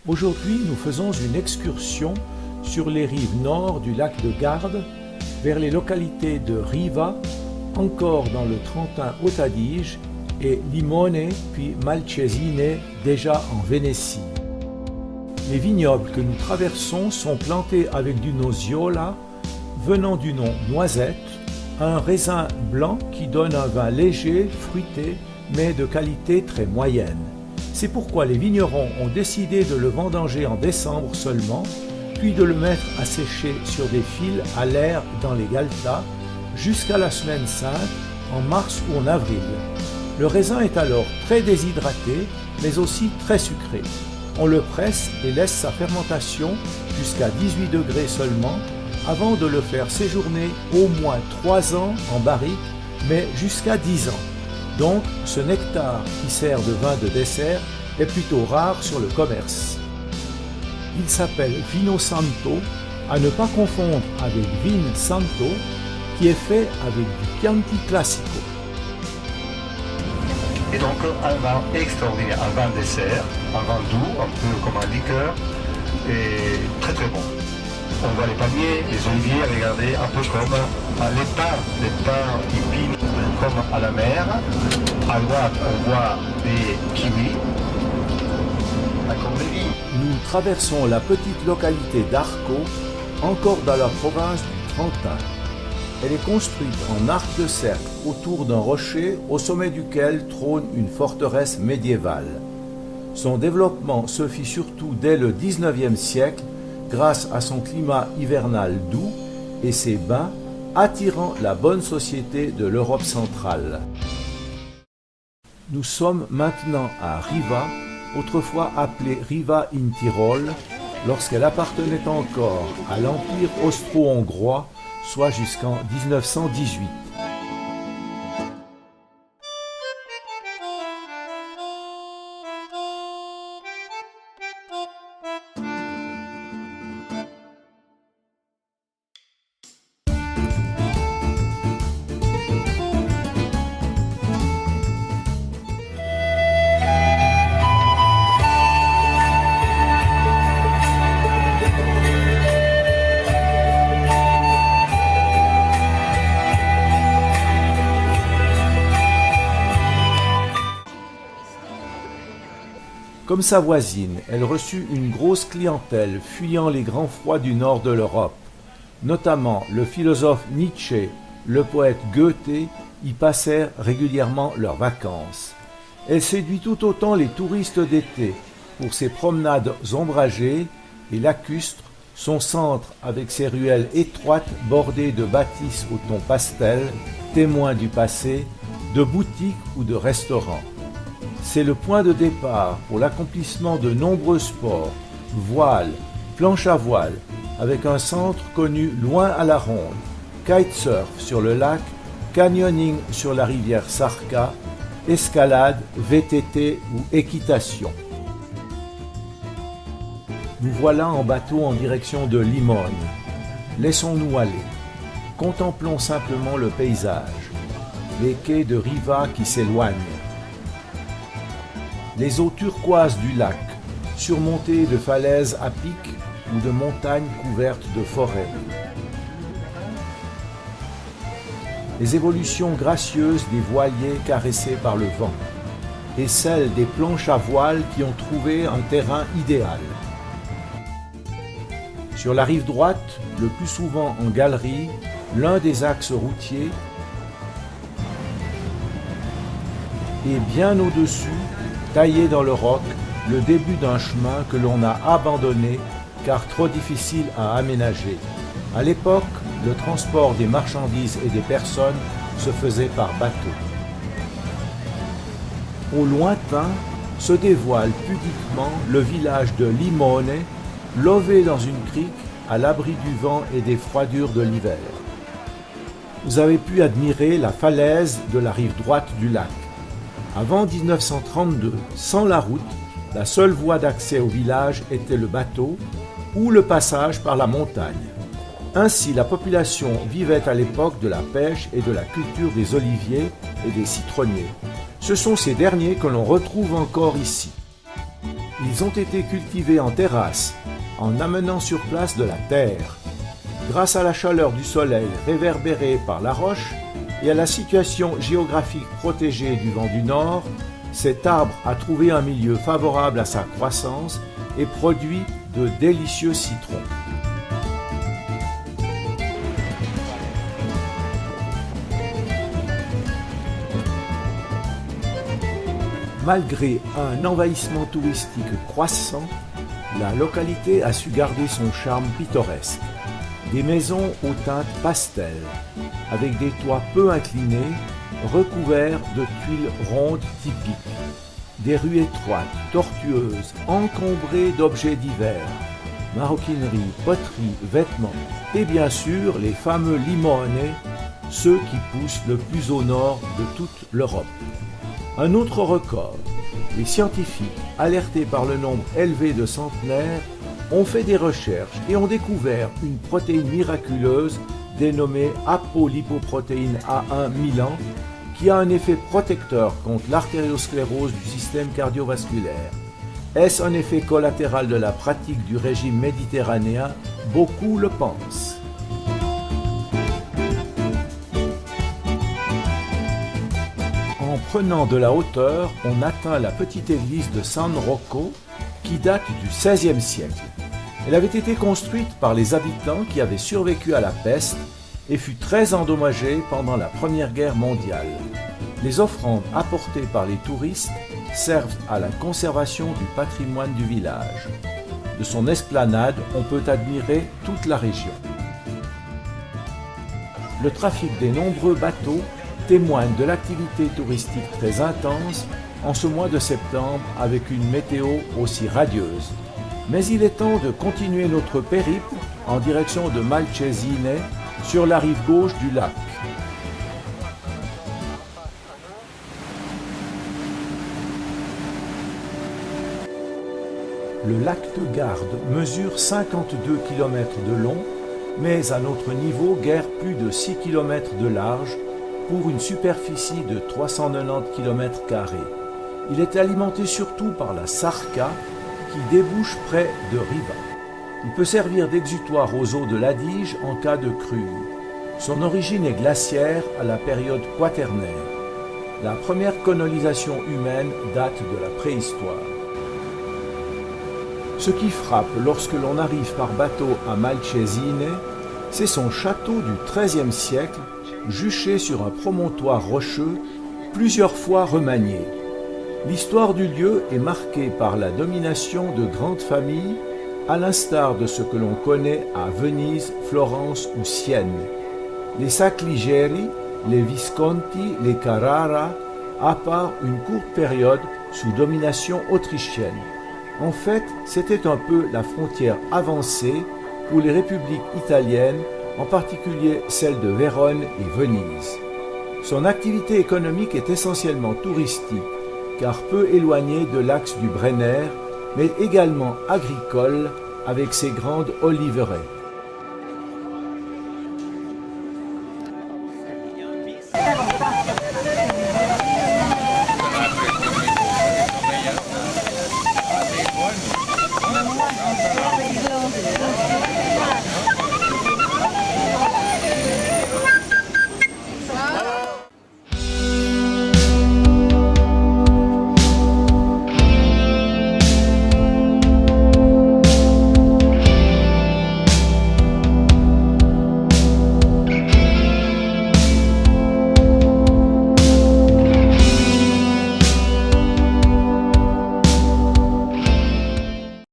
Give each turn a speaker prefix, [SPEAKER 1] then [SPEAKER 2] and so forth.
[SPEAKER 1] Aujourd'hui, nous faisons une excursion sur les rives nord du lac de Garde, vers les localités de Riva, encore dans le Trentin-Haut Adige, et Limone puis Malcesine, déjà en Vénétie. Les vignobles que nous traversons sont plantés avec du nosiola, venant du nom noisette, un raisin blanc qui donne un vin léger, fruité, mais de qualité très moyenne. C'est pourquoi les vignerons ont décidé de le vendanger en décembre seulement, puis de le mettre à sécher sur des fils à l'air dans les galetas, jusqu'à la semaine sainte, en mars ou en avril. Le raisin est alors très déshydraté, mais aussi très sucré. On le presse et laisse sa fermentation jusqu'à 18 degrés seulement, avant de le faire séjourner au moins 3 ans en barrique, mais jusqu'à 10 ans. Donc, ce nectar qui sert de vin de dessert est plutôt rare sur le commerce. Il s'appelle Vino Santo, à ne pas confondre avec Vin Santo, qui est fait avec du Chianti Classico.
[SPEAKER 2] Et donc, un vin extraordinaire, un vin dessert, un vin doux, un peu comme un liqueur, et très très bon. On voit les palmiers, les oliviers, regardez, un peu comme les pins épines comme à la mer. À droite, on voit des kiwis, comme des vignes.
[SPEAKER 1] Nous traversons la petite localité d'Arco, encore dans la province du Trentin. Elle est construite en arc de cercle autour d'un rocher au sommet duquel trône une forteresse médiévale. Son développement se fit surtout dès le XIXe siècle grâce à son climat hivernal doux et ses bains attirant la bonne société de l'Europe centrale. Nous sommes maintenant à Riva, autrefois appelée Riva in Tyrol, lorsqu'elle appartenait encore à l'Empire austro-hongrois, soit jusqu'en 1918. Comme sa voisine, elle reçut une grosse clientèle fuyant les grands froids du nord de l'Europe. Notamment le philosophe Nietzsche, le poète Goethe y passèrent régulièrement leurs vacances. Elle séduit tout autant les touristes d'été pour ses promenades ombragées et lacustres, son centre avec ses ruelles étroites bordées de bâtisses au ton pastel, témoins du passé, de boutiques ou de restaurants. C'est le point de départ pour l'accomplissement de nombreux sports, voile, planche à voile, avec un centre connu loin à la ronde, kitesurf sur le lac, canyoning sur la rivière Sarka, escalade, VTT ou équitation. Nous voilà en bateau en direction de Limone. Laissons-nous aller. Contemplons simplement le paysage, les quais de Riva qui s'éloignent, les eaux turquoises du lac, surmontées de falaises à pic ou de montagnes couvertes de forêts. Les évolutions gracieuses des voiliers caressés par le vent, et celles des planches à voile qui ont trouvé un terrain idéal. Sur la rive droite, le plus souvent en galerie, l'un des axes routiers, et bien au-dessus, taillé dans le roc, le début d'un chemin que l'on a abandonné car trop difficile à aménager. À l'époque, le transport des marchandises et des personnes se faisait par bateau. Au lointain se dévoile pudiquement le village de Limone, lové dans une crique à l'abri du vent et des froidures de l'hiver. Vous avez pu admirer la falaise de la rive droite du lac. Avant 1932, sans la route, la seule voie d'accès au village était le bateau ou le passage par la montagne. Ainsi, la population vivait à l'époque de la pêche et de la culture des oliviers et des citronniers. Ce sont ces derniers que l'on retrouve encore ici. Ils ont été cultivés en terrasse, en amenant sur place de la terre. Grâce à la chaleur du soleil réverbérée par la roche et à la situation géographique protégée du vent du nord, cet arbre a trouvé un milieu favorable à sa croissance et produit de délicieux citrons. Malgré un envahissement touristique croissant, la localité a su garder son charme pittoresque. Des maisons aux teintes pastel, avec des toits peu inclinés, recouverts de tuiles rondes typiques. Des rues étroites, tortueuses, encombrées d'objets divers, maroquinerie, poterie, vêtements, et bien sûr les fameux limone, ceux qui poussent le plus au nord de toute l'Europe. Un autre record, les scientifiques, alertés par le nombre élevé de centenaires, ont fait des recherches et ont découvert une protéine miraculeuse dénommée apolipoprotéine A1 Milan qui a un effet protecteur contre l'artériosclérose du système cardiovasculaire. Est-ce un effet collatéral de la pratique du régime méditerranéen? Beaucoup le pensent. En prenant de la hauteur, on atteint la petite église de San Rocco qui date du XVIe siècle. Elle avait été construite par les habitants qui avaient survécu à la peste et fut très endommagée pendant la Première Guerre mondiale. Les offrandes apportées par les touristes servent à la conservation du patrimoine du village. De son esplanade, on peut admirer toute la région. Le trafic des nombreux bateaux témoigne de l'activité touristique très intense en ce mois de septembre avec une météo aussi radieuse. Mais il est temps de continuer notre périple en direction de Malcesine sur la rive gauche du lac. Le lac de Garde mesure 52 km de long, mais à notre niveau guère plus de 6 km de large pour une superficie de 390 km². Il est alimenté surtout par la Sarca qui débouche près de Riva. Il peut servir d'exutoire aux eaux de l'Adige en cas de crue. Son origine est glaciaire à la période quaternaire. La première colonisation humaine date de la préhistoire. Ce qui frappe lorsque l'on arrive par bateau à Malcesine, c'est son château du XIIIe siècle, juché sur un promontoire rocheux, plusieurs fois remanié. L'histoire du lieu est marquée par la domination de grandes familles, à l'instar de ce que l'on connaît à Venise, Florence ou Sienne. Les Sacligeri, les Visconti, les Carrara, à part une courte période sous domination autrichienne. En fait, c'était un peu la frontière avancée pour les républiques italiennes, en particulier celles de Vérone et Venise. Son activité économique est essentiellement touristique, car peu éloignée de l'axe du Brenner, mais également agricole avec ses grandes oliveraies.